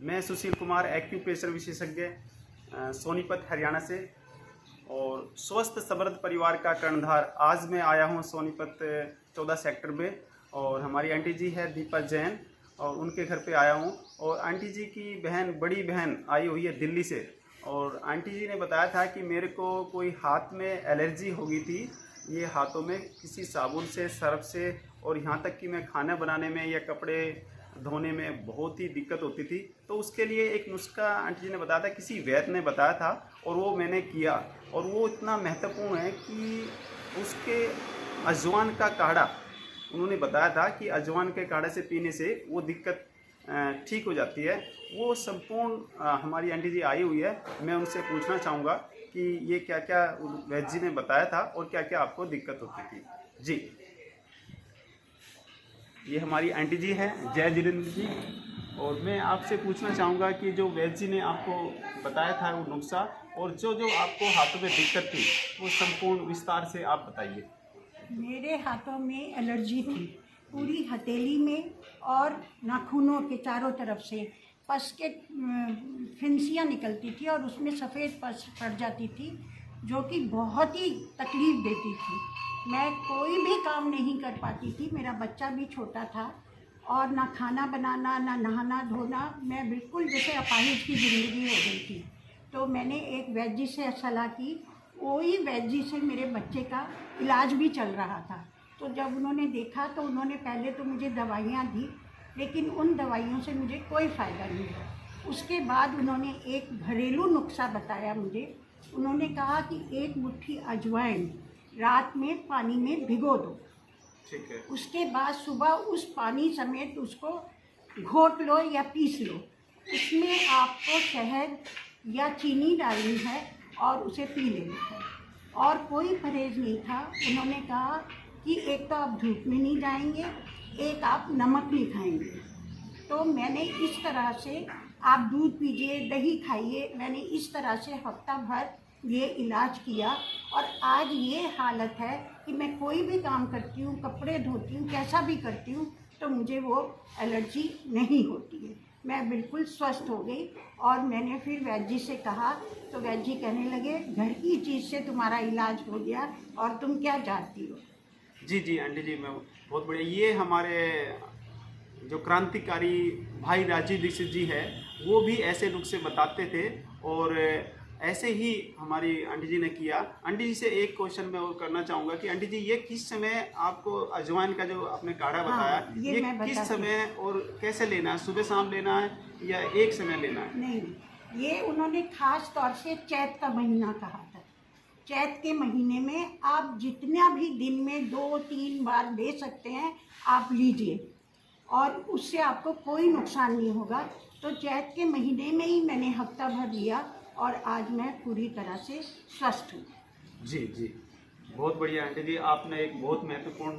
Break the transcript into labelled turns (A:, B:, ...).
A: मैं सुशील कुमार एक्यूप्रेशर विशेषज्ञ सोनीपत हरियाणा से और स्वस्थ समृद्ध परिवार का कर्णधार। आज मैं आया हूं सोनीपत 14 सेक्टर में और हमारी आंटी जी है दीपा जैन और उनके घर पे आया हूं। और आंटी जी की बहन, बड़ी बहन आई हुई है दिल्ली से और आंटी जी ने बताया था कि मेरे को कोई हाथ में एलर्जी हो गई थी, ये हाथों में किसी साबुन से, सर्फ से, और यहाँ तक कि मैं खाना बनाने में या कपड़े धोने में बहुत ही दिक्कत होती थी। तो उसके लिए एक नुस्खा आंटी जी ने बताया था, किसी वैद्य ने बताया था और वो मैंने किया और वो इतना महत्वपूर्ण है कि उसके अजवान का काढ़ा, उन्होंने बताया था कि अजवान के काढ़े से पीने से वो दिक्कत ठीक हो जाती है। वो संपूर्ण हमारी आंटी जी आई हुई है, मैं उनसे पूछना चाहूँगा कि ये क्या क्या वैद्य जी ने बताया था और क्या क्या आपको दिक्कत होती थी। जी, ये हमारी आंटी जी हैं, जय जितेंद्र जी। और मैं आपसे पूछना चाहूँगा कि जो वैद्य जी ने आपको बताया था वो नुस्खा और जो जो आपको हाथों में दिक्कत थी वो संपूर्ण विस्तार से आप बताइए।
B: मेरे हाथों में एलर्जी थी, पूरी हथेली में और नाखूनों के चारों तरफ से पस के फिंसियाँ निकलती थी और उसमें सफ़ेद पस पड़ जाती थी, जो कि बहुत ही तकलीफ़ देती थी। मैं कोई भी काम नहीं कर पाती थी, मेरा बच्चा भी छोटा था और ना खाना बनाना, ना नहाना धोना, मैं बिल्कुल जैसे अपाहिज की ज़िंदगी हो गई थी। तो मैंने एक वैद्य जी से सलाह की, वही वैद्य जी से मेरे बच्चे का इलाज भी चल रहा था। तो जब उन्होंने देखा तो उन्होंने पहले तो मुझे दवाइयाँ दी, लेकिन उन दवाइयों से मुझे कोई फ़ायदा नहीं हुआ। उसके बाद उन्होंने एक घरेलू नुस्खा बताया मुझे। उन्होंने कहा कि एक मुट्ठी अजवाइन रात में पानी में भिगो दो,
A: ठीक है।
B: उसके बाद सुबह उस पानी समेत उसको घोट लो या पीस लो। उसमें आपको शहद या चीनी डालनी है और उसे पी लेना है और कोई परहेज़ नहीं था। उन्होंने कहा कि एक तो आप धूप में नहीं जाएंगे, एक आप नमक नहीं खाएंगे। तो मैंने इस तरह से, आप दूध पीजिए, दही खाइए, मैंने इस तरह से हफ्ता भर ये इलाज किया और आज ये हालत है कि मैं कोई भी काम करती हूँ, कपड़े धोती हूँ, कैसा भी करती हूँ तो मुझे वो एलर्जी नहीं होती है। मैं बिल्कुल स्वस्थ हो गई। और मैंने फिर वैद्य जी से कहा तो वैद्य जी कहने लगे, घर की चीज़ से तुम्हारा इलाज हो गया और तुम क्या जानती हो।
A: जी जी आंटी जी, मैं बहुत बढ़िया। ये हमारे जो क्रांतिकारी भाई राजीव दीक्षित जी है, वो भी ऐसे नुस्खे बताते थे और ऐसे ही हमारी आंटी जी ने किया। आंटी जी से एक क्वेश्चन मैं और करना चाहूँगा कि आंटी जी, ये किस समय आपको अजवाइन का जो आपने काढ़ा बताया,
B: ये मैं
A: किस
B: बताती
A: समय और कैसे लेना है? सुबह शाम लेना है या एक समय लेना है?
B: नहीं, ये उन्होंने खास तौर से चैत का महीना कहा था। चैत के महीने में आप जितना भी दिन में 2-3 बार ले सकते हैं, आप लीजिए और उससे आपको कोई नुकसान नहीं होगा। तो चैत के महीने में ही मैंने हफ्ता भर लिया और आज मैं पूरी तरह से स्वस्थ हूँ।
A: जी जी, बहुत बढ़िया आंटी जी, आपने एक बहुत महत्वपूर्ण